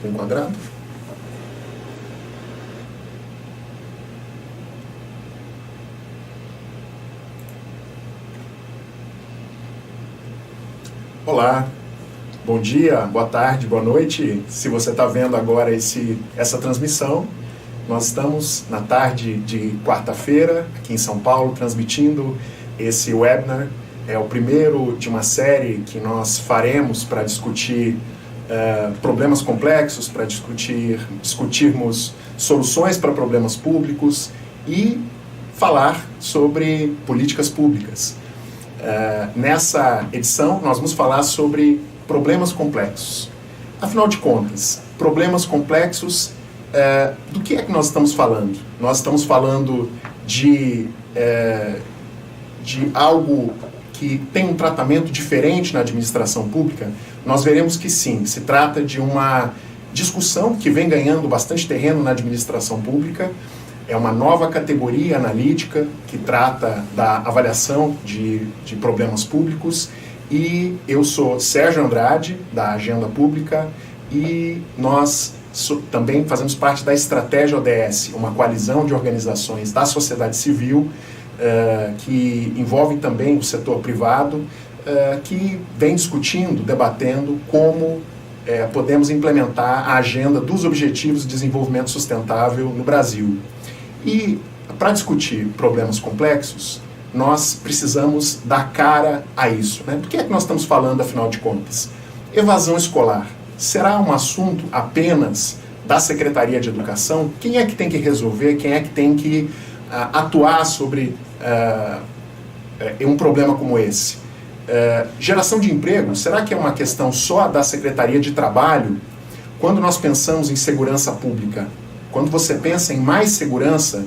enquadrado? Olá, bom dia, boa tarde, boa noite. Se você está vendo agora essa transmissão, nós estamos na tarde de quarta-feira, aqui em São Paulo, transmitindo esse webinar. É o primeiro de uma série que nós faremos para discutir problemas complexos, para discutirmos soluções para problemas públicos e falar sobre políticas públicas. Nessa edição, nós vamos falar sobre problemas complexos. Afinal de contas, problemas complexos, do que é que nós estamos falando? Nós estamos falando de algo que tem um tratamento diferente na administração pública? Nós veremos que sim, se trata de uma discussão que vem ganhando bastante terreno na administração pública. É uma nova categoria analítica que trata da avaliação de problemas públicos, e eu sou Sérgio Andrade, da Agenda Pública, e nós também fazemos parte da Estratégia ODS, uma coalizão de organizações da sociedade civil que envolve também o setor privado, que vem discutindo, debatendo como podemos implementar a agenda dos Objetivos de Desenvolvimento Sustentável no Brasil. E para discutir problemas complexos, nós precisamos dar cara a isso, né? Do que é que nós estamos falando, afinal de contas? Evasão escolar. Será um assunto apenas da Secretaria de Educação? Quem é que tem que resolver? Quem é que tem que atuar sobre um problema como esse? Geração de emprego. Será que é uma questão só da Secretaria de Trabalho? Quando nós pensamos em segurança pública, quando você pensa em mais segurança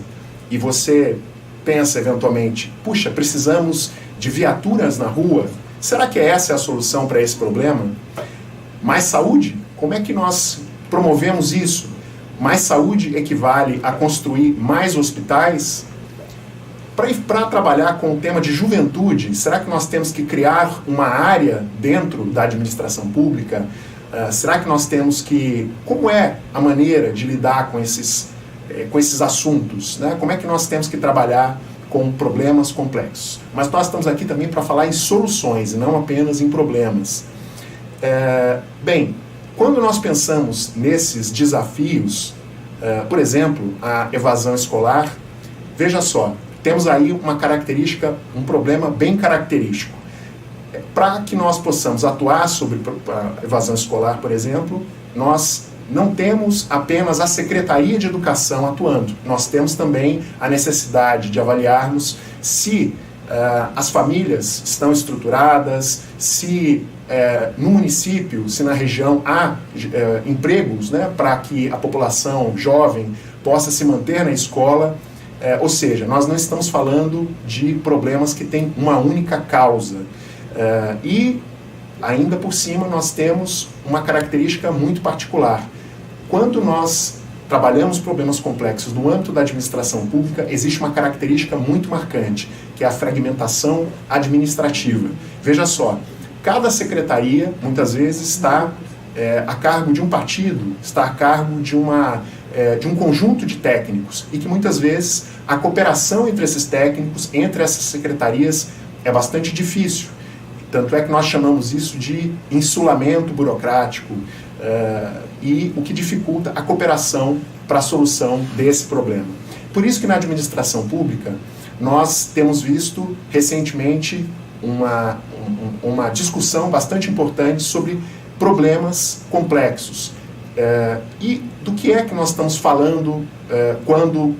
e você pensa eventualmente, puxa, precisamos de viaturas na rua, será que essa é a solução para esse problema? Mais saúde? Como é que nós promovemos isso? Mais saúde equivale a construir mais hospitais? Para trabalhar com o tema de juventude, será que nós temos que criar uma área dentro da administração pública? Será que nós temos que... Como é a maneira de lidar com esses assuntos, né? Como é que nós temos que trabalhar com problemas complexos? Mas nós estamos aqui também para falar em soluções e não apenas em problemas. Bem, quando nós pensamos nesses desafios, por exemplo, a evasão escolar, veja só, temos aí uma característica, um problema bem característico. Para que nós possamos atuar sobre a evasão escolar, por exemplo, nós não temos apenas a Secretaria de Educação atuando. Nós temos também a necessidade de avaliarmos se as famílias estão estruturadas, se no município, se na região há empregos, né, para que a população jovem possa se manter na escola. Ou seja, nós não estamos falando de problemas que têm uma única causa. E, ainda por cima, nós temos uma característica muito particular. Quando nós trabalhamos problemas complexos no âmbito da administração pública, existe uma característica muito marcante, que é a fragmentação administrativa. Veja só, cada secretaria, muitas vezes, está a cargo de um partido, está a cargo de um conjunto de técnicos, e que muitas vezes a cooperação entre esses técnicos, entre essas secretarias, é bastante difícil. Tanto é que nós chamamos isso de insulamento burocrático, e o que dificulta a cooperação para a solução desse problema. Por isso que na administração pública nós temos visto recentemente uma discussão bastante importante sobre problemas complexos. E do que é que nós estamos falando quando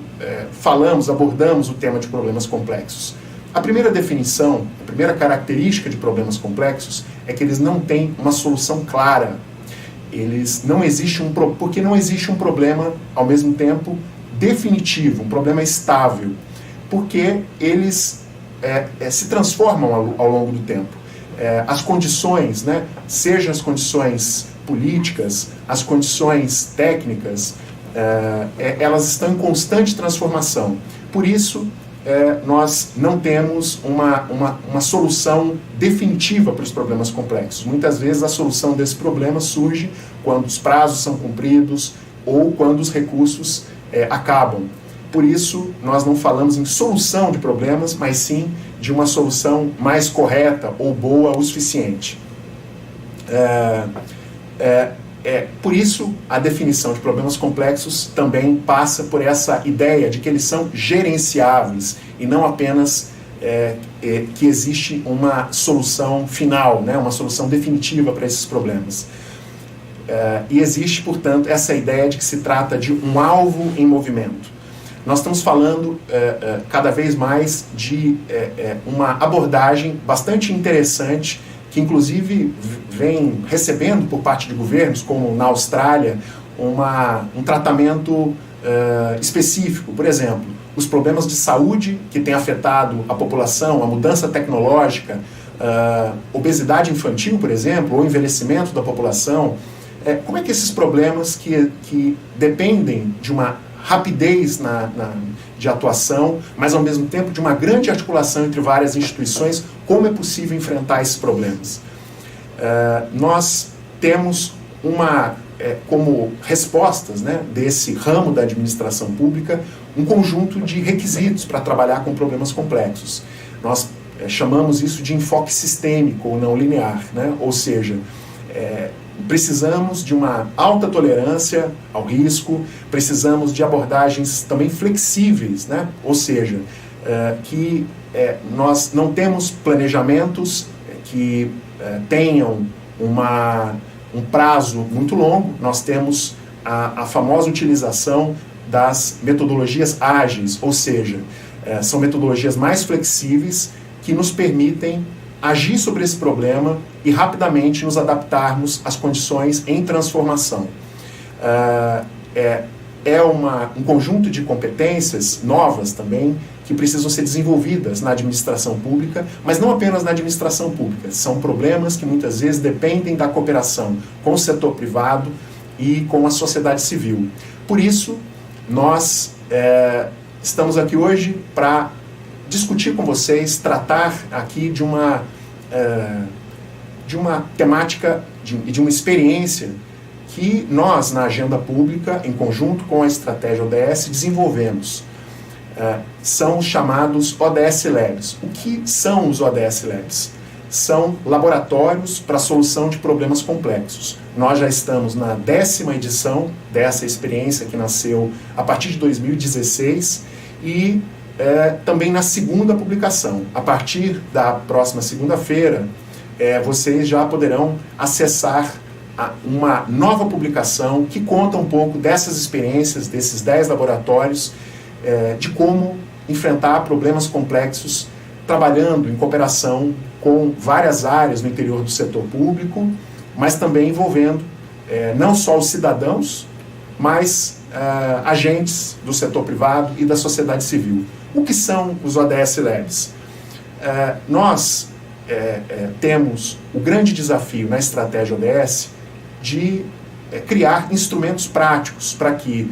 abordamos o tema de problemas complexos? A primeira definição, a primeira característica de problemas complexos é que eles não têm uma solução clara. Porque não existe um problema, ao mesmo tempo, definitivo, um problema estável. Porque eles se transformam ao longo do tempo. As condições, né, sejam as condições políticas, as condições técnicas, elas estão em constante transformação. Por isso, nós não temos uma solução definitiva para os problemas complexos. Muitas vezes a solução desse problema surge quando os prazos são cumpridos ou quando os recursos acabam. Por isso, nós não falamos em solução de problemas, mas sim de uma solução mais correta ou boa o suficiente. Por isso, a definição de problemas complexos também passa por essa ideia de que eles são gerenciáveis e não apenas que existe uma solução final, né, uma solução definitiva para esses problemas. E existe, portanto, essa ideia de que se trata de um alvo em movimento. Nós estamos falando cada vez mais de uma abordagem bastante interessante, que inclusive vem recebendo por parte de governos, como na Austrália, um tratamento específico. Por exemplo, os problemas de saúde que têm afetado a população, a mudança tecnológica, obesidade infantil, por exemplo, ou envelhecimento da população. Como é que esses problemas que dependem de uma rapidez de atuação, mas ao mesmo tempo de uma grande articulação entre várias instituições, como é possível enfrentar esses problemas? Nós temos como respostas, né, desse ramo da administração pública, um conjunto de requisitos para trabalhar com problemas complexos. Nós chamamos isso de enfoque sistêmico ou não linear, né? Ou seja, precisamos de uma alta tolerância ao risco, precisamos de abordagens também flexíveis, né? Ou seja, que nós não temos planejamentos que tenham um prazo muito longo. Nós temos a famosa utilização das metodologias ágeis, ou seja, são metodologias mais flexíveis que nos permitem agir sobre esse problema e rapidamente nos adaptarmos às condições em transformação. Um conjunto de competências novas também que precisam ser desenvolvidas na administração pública, mas não apenas na administração pública. São problemas que muitas vezes dependem da cooperação com o setor privado e com a sociedade civil. Por isso, nós estamos aqui hoje para discutir com vocês, tratar aqui de uma temática e de uma experiência que nós, na agenda pública, em conjunto com a estratégia ODS, desenvolvemos. São os chamados ODS Labs. O que são os ODS Labs? São laboratórios para a solução de problemas complexos. Nós já estamos na 10ª edição dessa experiência, que nasceu a partir de 2016, e também na 2ª publicação. A partir da próxima segunda-feira, vocês já poderão acessar uma nova publicação que conta um pouco dessas experiências, desses 10 laboratórios, de como enfrentar problemas complexos, trabalhando em cooperação com várias áreas no interior do setor público, mas também envolvendo não só os cidadãos, mas agentes do setor privado e da sociedade civil. O que são os ODS Labs? Nós temos o grande desafio na estratégia ODS de criar instrumentos práticos para que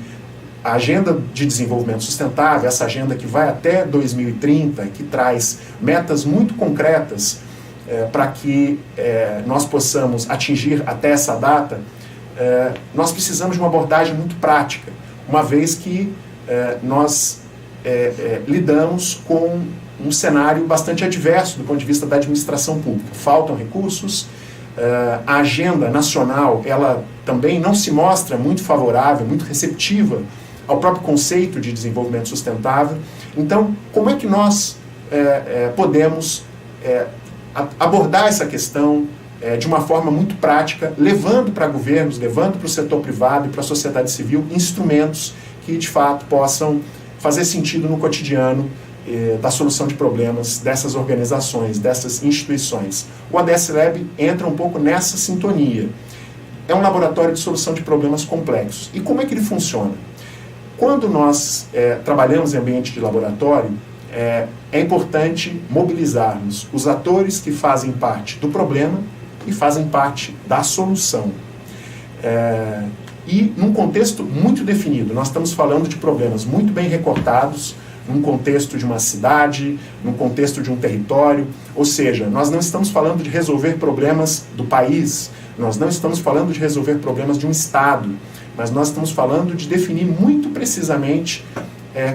a agenda de desenvolvimento sustentável, essa agenda que vai até 2030, que traz metas muito concretas para que nós possamos atingir até essa data, nós precisamos de uma abordagem muito prática, uma vez que nós lidamos com um cenário bastante adverso do ponto de vista da administração pública. Faltam recursos, a agenda nacional ela também não se mostra muito favorável, muito receptiva ao próprio conceito de desenvolvimento sustentável. Então, como é que nós podemos abordar essa questão de uma forma muito prática, levando para governos, levando para o setor privado e para a sociedade civil instrumentos que, de fato, possam fazer sentido no cotidiano da solução de problemas dessas organizações, dessas instituições. O ODS Lab entra um pouco nessa sintonia. É um laboratório de solução de problemas complexos. E como é que ele funciona? Quando nós trabalhamos em ambiente de laboratório, é importante mobilizarmos os atores que fazem parte do problema e fazem parte da solução. E num contexto muito definido, nós estamos falando de problemas muito bem recortados, num contexto de uma cidade, num contexto de um território. Ou seja, nós não estamos falando de resolver problemas do país, nós não estamos falando de resolver problemas de um estado, mas nós estamos falando de definir muito precisamente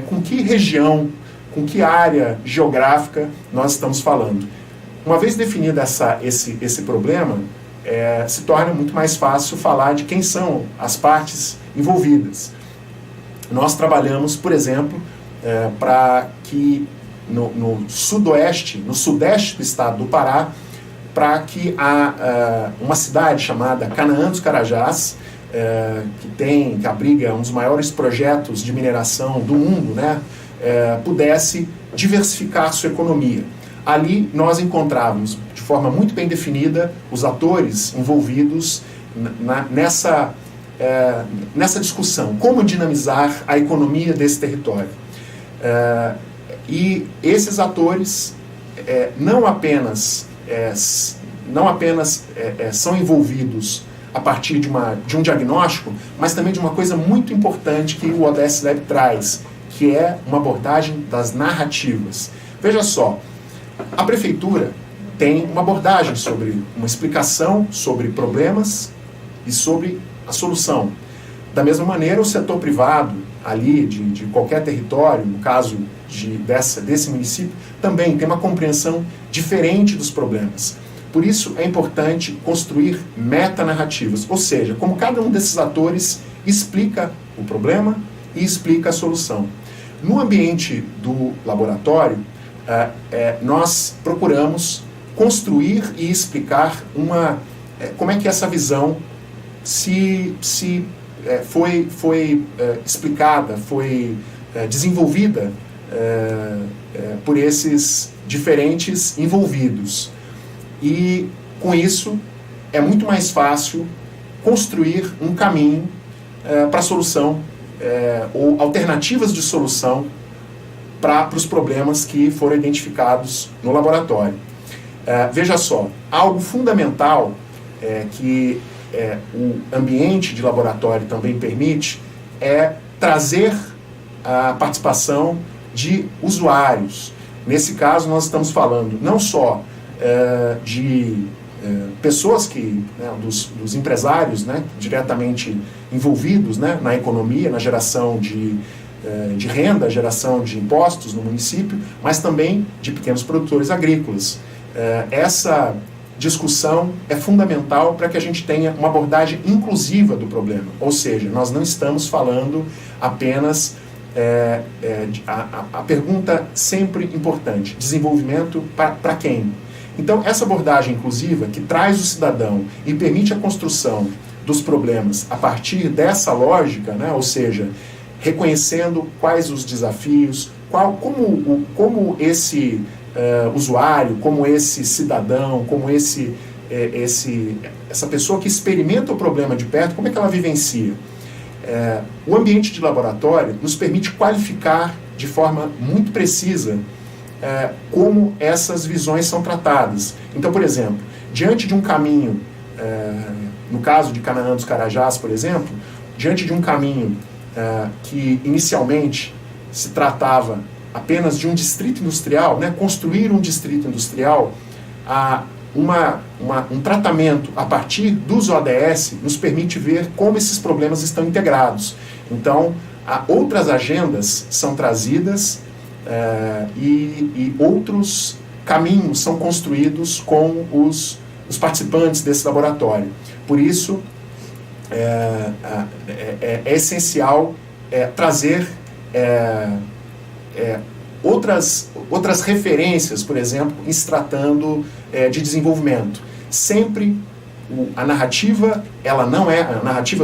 com que região, com que área geográfica nós estamos falando. Uma vez definido esse problema, se torna muito mais fácil falar de quem são as partes envolvidas. Nós trabalhamos, por exemplo, para que no sudeste do estado do Pará, para que uma cidade chamada Canaã dos Carajás, que abriga um dos maiores projetos de mineração do mundo, né, pudesse diversificar sua economia. Ali nós encontrávamos, de forma muito bem definida, os atores envolvidos nessa discussão, como dinamizar a economia desse território. E esses atores não apenas são envolvidos a partir de um diagnóstico, mas também de uma coisa muito importante que o ODS Lab traz, que é uma abordagem das narrativas. Veja só, a prefeitura tem uma abordagem sobre uma explicação sobre problemas e sobre a solução. Da mesma maneira, o setor privado, ali de qualquer território, no caso desse município, também tem uma compreensão diferente dos problemas. Por isso é importante construir metanarrativas, ou seja, como cada um desses atores explica o problema e explica a solução. No ambiente do laboratório, nós procuramos construir e explicar como é que essa visão foi explicada, foi desenvolvida por esses diferentes envolvidos. E, com isso, é muito mais fácil construir um caminho para a solução, ou alternativas de solução para os problemas que foram identificados no laboratório. Veja só, algo fundamental que o ambiente de laboratório também permite é trazer a participação de usuários. Nesse caso, nós estamos falando não só de pessoas dos empresários, né, diretamente envolvidos, né, na economia, na geração de renda, geração de impostos no município, mas também de pequenos produtores agrícolas. Essa discussão é fundamental para que a gente tenha uma abordagem inclusiva do problema, ou seja, nós não estamos falando apenas a pergunta sempre importante, desenvolvimento para quem? Então, essa abordagem inclusiva, que traz o cidadão e permite a construção dos problemas a partir dessa lógica, né, ou seja, reconhecendo quais os desafios, como esse usuário, como esse cidadão, como essa pessoa que experimenta o problema de perto, como é que ela vivencia? O ambiente de laboratório nos permite qualificar de forma muito precisa como essas visões são tratadas. Então, por exemplo, diante de um caminho, no caso de Canaã dos Carajás, por exemplo, diante de um caminho que inicialmente se tratava apenas de um distrito industrial, né, construir um distrito industrial, um tratamento a partir dos ODS nos permite ver como esses problemas estão integrados. Então, outras agendas são trazidas e outros caminhos são construídos com os participantes desse laboratório. Por isso, é essencial trazer outras referências, por exemplo, em se tratando de desenvolvimento. Sempre a narrativa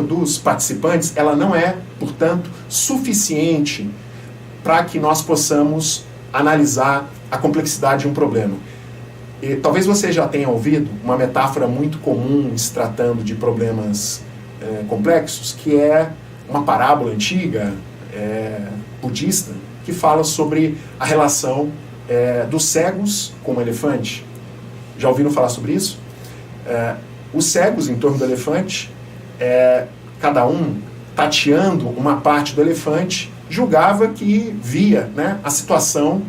dos participantes, ela não é, portanto, suficiente para que nós possamos analisar a complexidade de um problema. E talvez você já tenha ouvido uma metáfora muito comum se tratando de problemas complexos, que é uma parábola antiga, budista, que fala sobre a relação dos cegos com o elefante. Já ouviram falar sobre isso? Os cegos em torno do elefante, cada um tateando uma parte do elefante julgava que via, né, a situação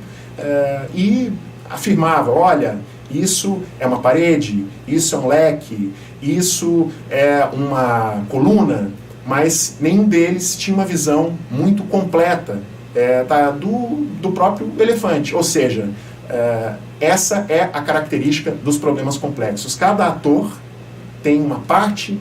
e afirmava, olha, isso é uma parede, isso é um leque, isso é uma coluna, mas nenhum deles tinha uma visão muito completa do próprio elefante. Ou seja, essa é a característica dos problemas complexos. Cada ator tem uma parte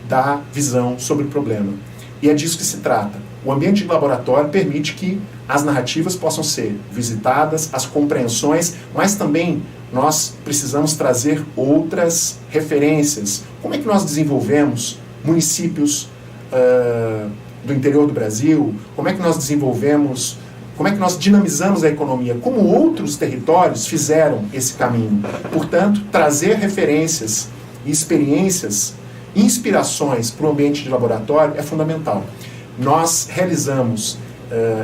da visão sobre o problema. E é disso que se trata. O ambiente de laboratório permite que as narrativas possam ser visitadas, as compreensões, mas também nós precisamos trazer outras referências. Como é que nós desenvolvemos municípios do interior do Brasil? Como é que nós desenvolvemos, como é que nós dinamizamos a economia? Como outros territórios fizeram esse caminho? Portanto, trazer referências e experiências, inspirações para o ambiente de laboratório é fundamental. Nós realizamos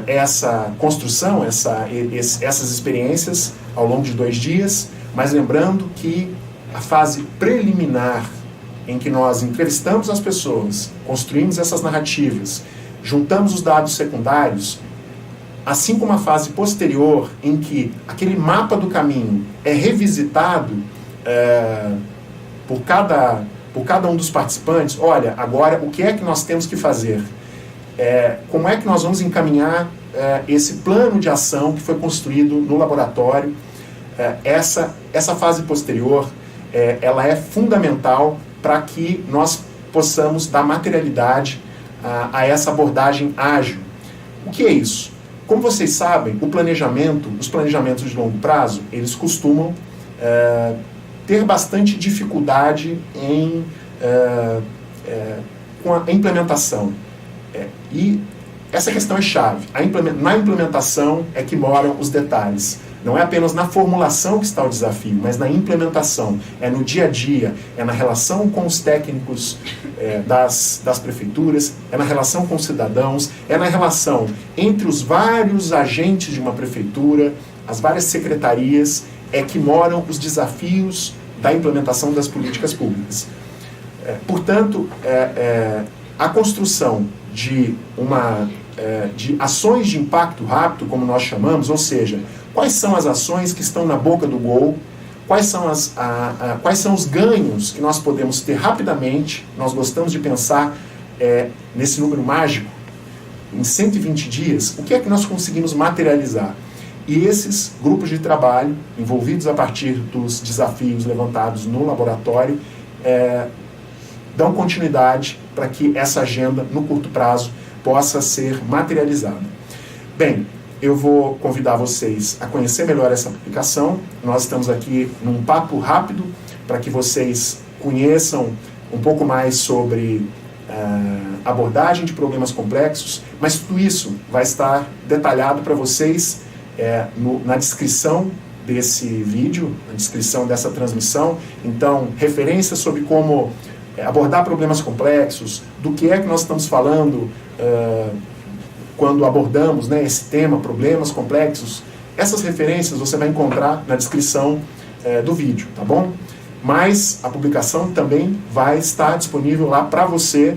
essa construção, essas experiências ao longo de 2 dias, mas lembrando que a fase preliminar, em que nós entrevistamos as pessoas, construímos essas narrativas, juntamos os dados secundários, assim como a fase posterior, em que aquele mapa do caminho é revisitado por cada um dos participantes. Olha, agora o que é que nós temos que fazer? Como é que nós vamos encaminhar esse plano de ação que foi construído no laboratório? Essa fase posterior, ela é fundamental para que nós possamos dar materialidade a essa abordagem ágil. O que é isso? Como vocês sabem, os planejamentos de longo prazo, eles costumam ter bastante dificuldade com a implementação. E essa questão é chave. Na implementação é que moram os detalhes. Não é apenas na formulação que está o desafio, mas na implementação. É no dia a dia, é na relação com os técnicos das prefeituras, é na relação com os cidadãos, é na relação entre os vários agentes de uma prefeitura, as várias secretarias, que moram os desafios da implementação das políticas públicas. Portanto, a construção de ações de impacto rápido, como nós chamamos, ou seja, quais são as ações que estão na boca do gol, quais são os ganhos que nós podemos ter rapidamente. Nós gostamos de pensar nesse número mágico, em 120 dias, o que é que nós conseguimos materializar? E esses grupos de trabalho, envolvidos a partir dos desafios levantados no laboratório, dão continuidade para que essa agenda, no curto prazo, possa ser materializada. Bem, eu vou convidar vocês a conhecer melhor essa publicação. Nós estamos aqui num papo rápido para que vocês conheçam um pouco mais sobre abordagem de problemas complexos, mas tudo isso vai estar detalhado para vocês na descrição desse vídeo, na descrição dessa transmissão. Então, referências sobre como abordar problemas complexos, do que é que nós estamos falando quando abordamos, né, esse tema, problemas complexos. Essas referências você vai encontrar na descrição do vídeo, tá bom? Mas a publicação também vai estar disponível lá para você,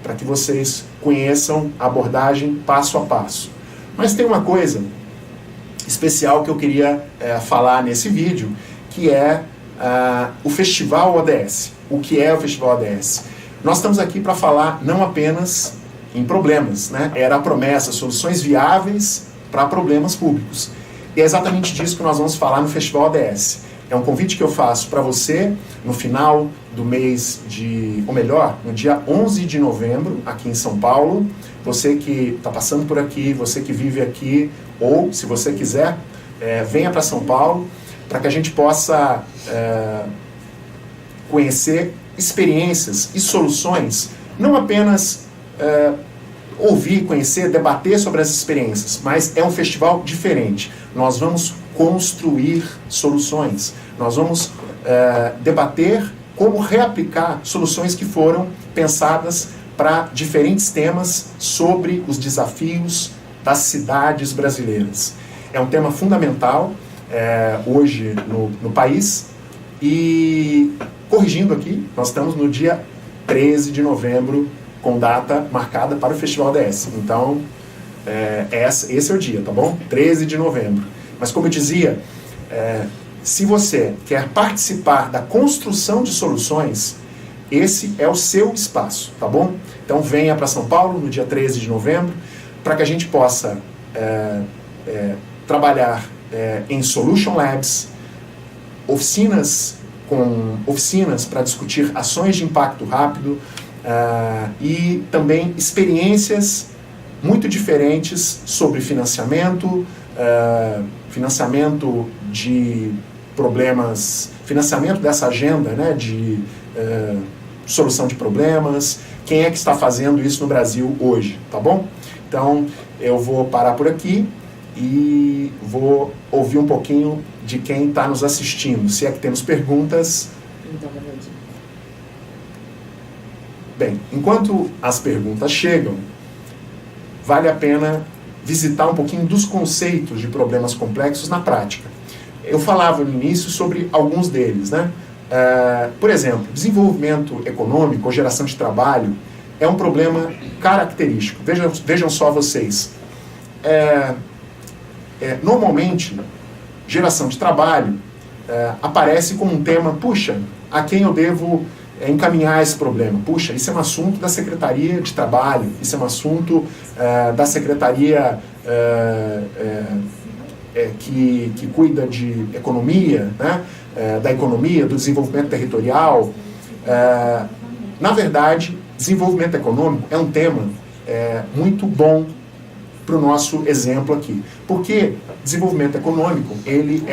para que vocês conheçam a abordagem passo a passo. Mas tem uma coisa especial que eu queria falar nesse vídeo, que é o Festival ODS. O que é o Festival ODS? Nós estamos aqui para falar não apenas em problemas, né? Era a promessa, soluções viáveis para problemas públicos. E é exatamente disso que nós vamos falar no Festival ODS. É um convite que eu faço para você no final do mês ou melhor, no dia 11 de novembro, aqui em São Paulo. Você que está passando por aqui, você que vive aqui, ou, se você quiser, venha para São Paulo, para que a gente possa conhecer experiências e soluções, não apenas ouvir, conhecer, debater sobre as experiências, mas é um festival diferente. Nós vamos construir soluções, nós vamos debater como reaplicar soluções que foram pensadas para diferentes temas sobre os desafios das cidades brasileiras. É um tema fundamental hoje no país. E, corrigindo aqui, nós estamos no dia 13 de novembro, com data marcada para o Festival ODS. Então, esse é o dia, tá bom? 13 de novembro. Mas como eu dizia, se você quer participar da construção de soluções, esse é o seu espaço, tá bom? Então venha para São Paulo no dia 13 de novembro, para que a gente possa trabalhar em Solution Labs, oficinas para discutir ações de impacto rápido e também experiências muito diferentes sobre financiamento, financiamento de problemas, financiamento dessa agenda, né, de solução de problemas, quem é que está fazendo isso no Brasil hoje, tá bom? Então, eu vou parar por aqui e vou ouvir um pouquinho de quem está nos assistindo. Se é que temos perguntas. Bem, enquanto as perguntas chegam, vale a pena visitar um pouquinho dos conceitos de problemas complexos na prática. Eu falava no início sobre alguns deles, né? Por exemplo, desenvolvimento econômico ou geração de trabalho é um problema característico. Vejam só vocês. Normalmente, geração de trabalho aparece como um tema, puxa, a quem eu devo encaminhar esse problema? Puxa, isso é um assunto da Secretaria de Trabalho, isso é um assunto da Secretaria que cuida de economia, né? Da economia, do desenvolvimento territorial. Na verdade, desenvolvimento econômico é um tema muito bom para o nosso exemplo aqui. Porque desenvolvimento econômico, ele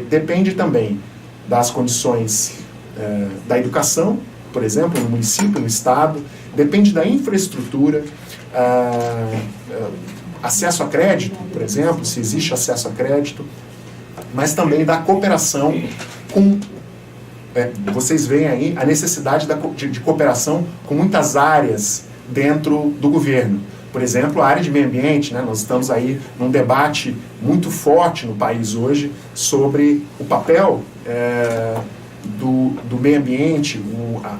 depende também das condições da educação, por exemplo, no município, no estado, depende da infraestrutura, acesso a crédito, por exemplo, se existe acesso a crédito, mas também da cooperação com... vocês veem aí a necessidade de cooperação com muitas áreas dentro do governo. Por exemplo, a área de meio ambiente, né? Nós estamos aí num debate muito forte no país hoje sobre o papel do meio ambiente,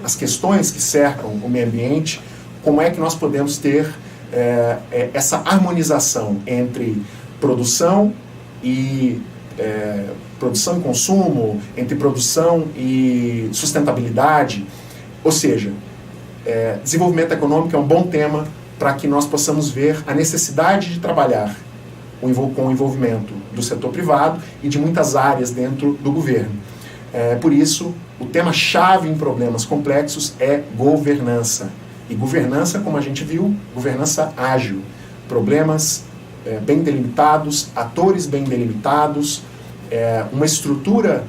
as questões que cercam o meio ambiente, como é que nós podemos ter essa harmonização entre produção e consumo, entre produção e sustentabilidade. Ou seja, desenvolvimento econômico é um bom tema para que nós possamos ver a necessidade de trabalhar com o envolvimento do setor privado e de muitas áreas dentro do governo. Por isso, o tema-chave em problemas complexos é governança. E governança, como a gente viu, governança ágil. Problemas bem delimitados, atores bem delimitados, uma estrutura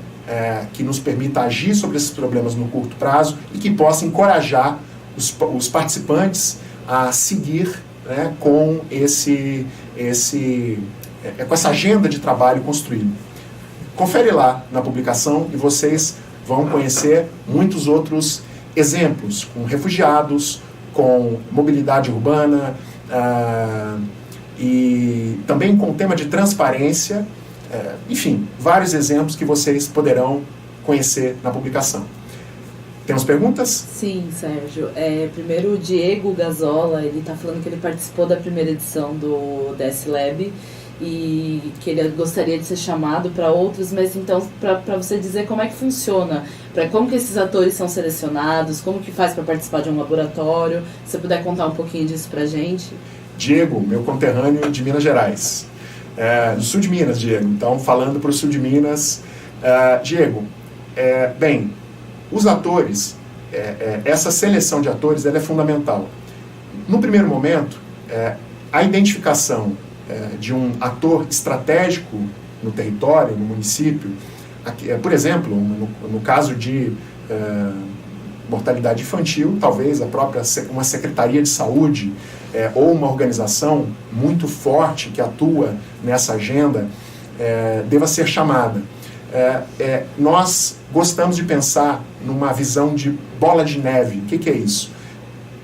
que nos permita agir sobre esses problemas no curto prazo e que possa encorajar os participantes a seguir, né, com essa agenda de trabalho construída. Confere lá na publicação e vocês vão conhecer muitos outros exemplos, com refugiados, com mobilidade urbana, e também com o tema de transparência, enfim, vários exemplos que vocês poderão conhecer na publicação. Temos perguntas? Sim, Sérgio. Primeiro, o Diego Gazola, ele está falando que ele participou da primeira edição do DS Lab e que ele gostaria de ser chamado para outros, mas então, para você dizer como é que funciona, como que esses atores são selecionados, como que faz para participar de um laboratório, se você puder contar um pouquinho disso para a gente. Diego, meu conterrâneo de Minas Gerais, do sul de Minas, Diego, então falando para o sul de Minas. Diego, bem, os atores, essa seleção de atores, ela é fundamental. No primeiro momento, a identificação de um ator estratégico no território, no município, por exemplo, no caso de mortalidade infantil, talvez uma secretaria de saúde ou uma organização muito forte que atua nessa agenda deva ser chamada. Nós gostamos de pensar numa visão de bola de neve. O que é isso?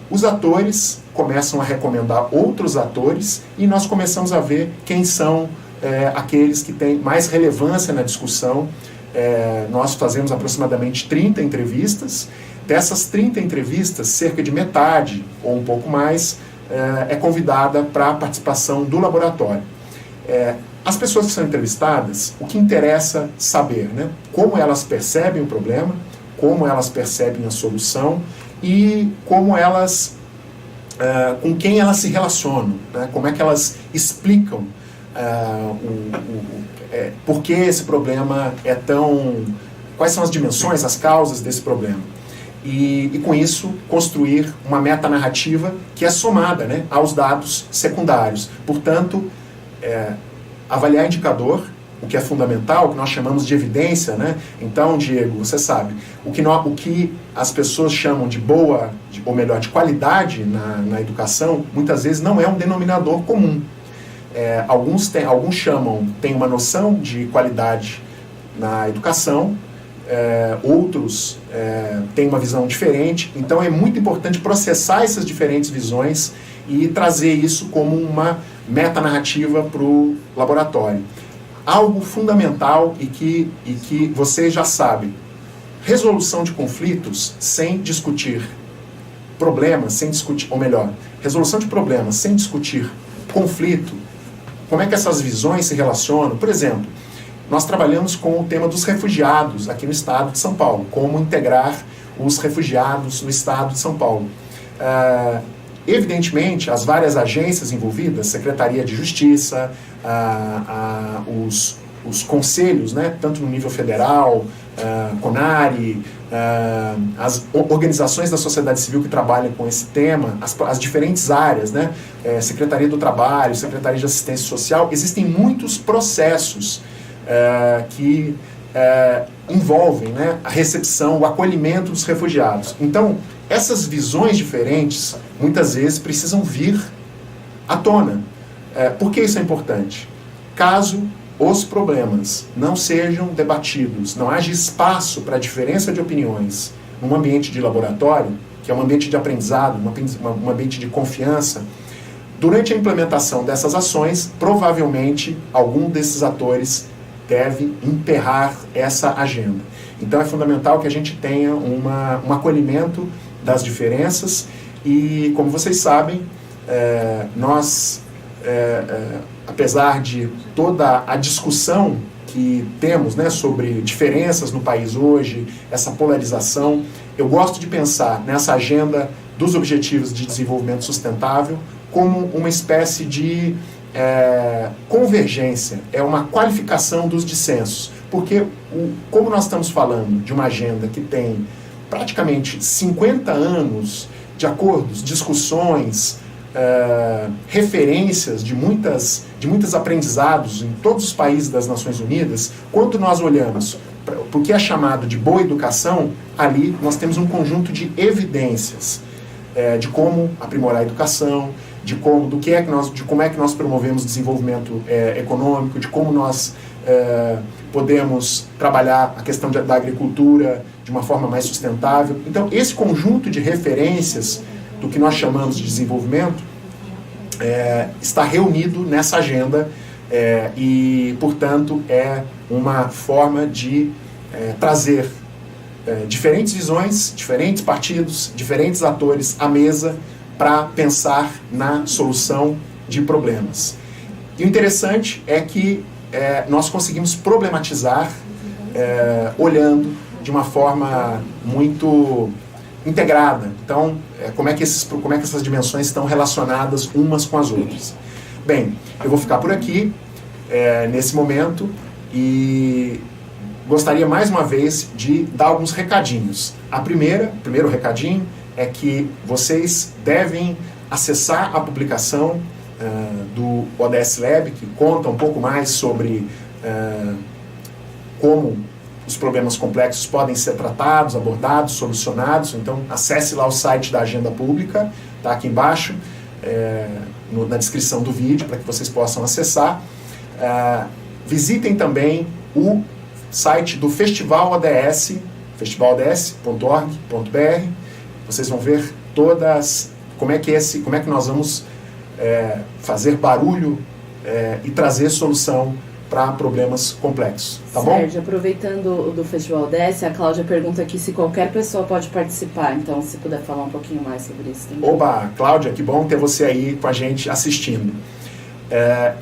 Os atores começam a recomendar outros atores e nós começamos a ver quem são aqueles que têm mais relevância na discussão. Nós fazemos aproximadamente 30 entrevistas. Dessas 30 entrevistas, cerca de metade ou um pouco mais é convidada para a participação do laboratório. As pessoas que são entrevistadas, o que interessa saber, né? Como elas percebem o problema, como elas percebem a solução e como elas, com quem elas se relacionam, né? Como é que elas explicam por que esse problema é tão... Quais são as dimensões, as causas desse problema. E com isso, construir uma metanarrativa que é somada, né, aos dados secundários. Portanto, avaliar indicador, o que é fundamental, o que nós chamamos de evidência, né? Então, Diego, você sabe, o que as pessoas chamam de boa, ou melhor, de qualidade na educação, muitas vezes não é um denominador comum. Alguns têm uma noção de qualidade na educação, outros têm uma visão diferente, então é muito importante processar essas diferentes visões e trazer isso como uma metanarrativa para o laboratório. Algo fundamental e que você já sabe, resolução de conflitos sem discutir problemas, resolução de problemas sem discutir conflito, como é que essas visões se relacionam? Por exemplo, nós trabalhamos com o tema dos refugiados aqui no estado de São Paulo, como integrar os refugiados no estado de São Paulo. Evidentemente, as várias agências envolvidas, Secretaria de Justiça, os conselhos, né, tanto no nível federal, CONARE, as organizações da sociedade civil que trabalham com esse tema, as diferentes áreas, né, Secretaria do Trabalho, Secretaria de Assistência Social, existem muitos processos que envolvem, né, a recepção, o acolhimento dos refugiados. Então, essas visões diferentes, muitas vezes, precisam vir à tona. Por que isso é importante? Caso os problemas não sejam debatidos, não haja espaço para a diferença de opiniões num ambiente de laboratório, que é um ambiente de aprendizado, um ambiente de confiança, durante a implementação dessas ações, provavelmente, algum desses atores deve emperrar essa agenda. Então é fundamental que a gente tenha um acolhimento das diferenças e, como vocês sabem, nós, apesar de toda a discussão que temos, né, sobre diferenças no país hoje, essa polarização, eu gosto de pensar nessa agenda dos Objetivos de Desenvolvimento Sustentável como uma espécie de convergência, uma qualificação dos dissensos, porque como nós estamos falando de uma agenda que tem praticamente 50 anos de acordos, discussões, referências de muitos aprendizados em todos os países das Nações Unidas, quando nós olhamos para o que é chamado de boa educação, ali nós temos um conjunto de evidências de como aprimorar a educação, de como é que nós promovemos desenvolvimento econômico, de como nós podemos trabalhar a questão da agricultura de uma forma mais sustentável. Então, esse conjunto de referências do que nós chamamos de desenvolvimento está reunido nessa agenda e, portanto, é uma forma de trazer diferentes visões, diferentes partidos, diferentes atores à mesa para pensar na solução de problemas. E o interessante é que nós conseguimos problematizar olhando de uma forma muito integrada. Então, como é que essas dimensões estão relacionadas umas com as outras? Bem, eu vou ficar por aqui nesse momento e gostaria mais uma vez de dar alguns recadinhos. O primeiro recadinho é que vocês devem acessar a publicação do ODS Lab, que conta um pouco mais sobre como os problemas complexos podem ser tratados, abordados, solucionados. Então, acesse lá o site da Agenda Pública, está aqui embaixo, na descrição do vídeo, para que vocês possam acessar. Visitem também o site do Festival ODS, festivalODS.org.br. Vocês vão ver como é que nós vamos fazer barulho e trazer solução para problemas complexos, tá bom? Sérgio, aproveitando do Festival DS, a Cláudia pergunta aqui se qualquer pessoa pode participar, então se puder falar um pouquinho mais sobre isso também. Oba, Cláudia, que bom ter você aí com a gente assistindo.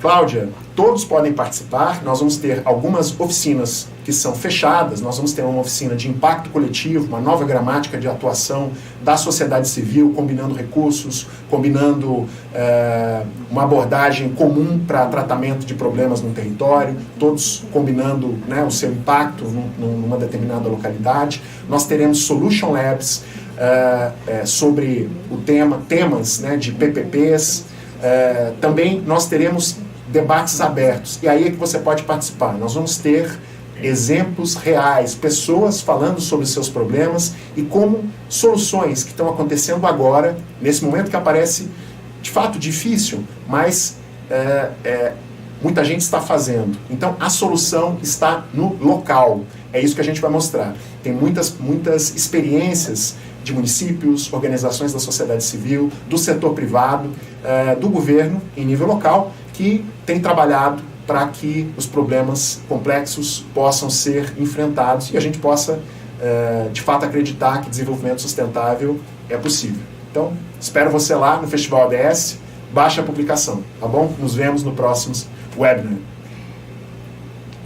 Cláudia, todos podem participar, nós vamos ter algumas oficinas que são fechadas, nós vamos ter uma oficina de impacto coletivo, uma nova gramática de atuação da sociedade civil, combinando recursos, combinando uma abordagem comum para tratamento de problemas no território, todos combinando, né, o seu impacto numa determinada localidade. Nós teremos Solution Labs sobre o temas, né, de PPPs. Também nós teremos debates abertos, e aí é que você pode participar. Nós vamos ter exemplos reais, pessoas falando sobre seus problemas e como soluções que estão acontecendo agora, nesse momento que aparece de fato difícil, mas muita gente está fazendo. Então a solução está no local, é isso que a gente vai mostrar. Tem muitas experiências de municípios, organizações da sociedade civil, do setor privado, do governo em nível local, que tem trabalhado para que os problemas complexos possam ser enfrentados e a gente possa, de fato, acreditar que desenvolvimento sustentável é possível. Então, espero você lá no Festival ADS, baixe a publicação, tá bom? Nos vemos no próximo webinar.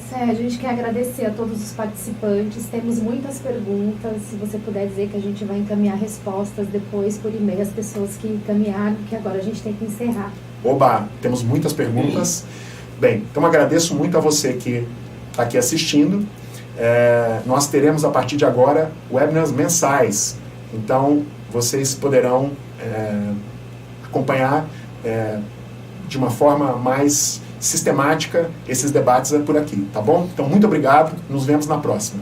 Sérgio, a gente quer agradecer a todos os participantes, temos muitas perguntas, se você puder dizer que a gente vai encaminhar respostas depois por e-mail às pessoas que encaminharam, que agora a gente tem que encerrar. Oba, temos muitas perguntas. Bem, então agradeço muito a você que está aqui assistindo. Nós teremos a partir de agora webinars mensais, então vocês poderão acompanhar de uma forma mais sistemática esses debates por aqui, tá bom? Então, muito obrigado, nos vemos na próxima.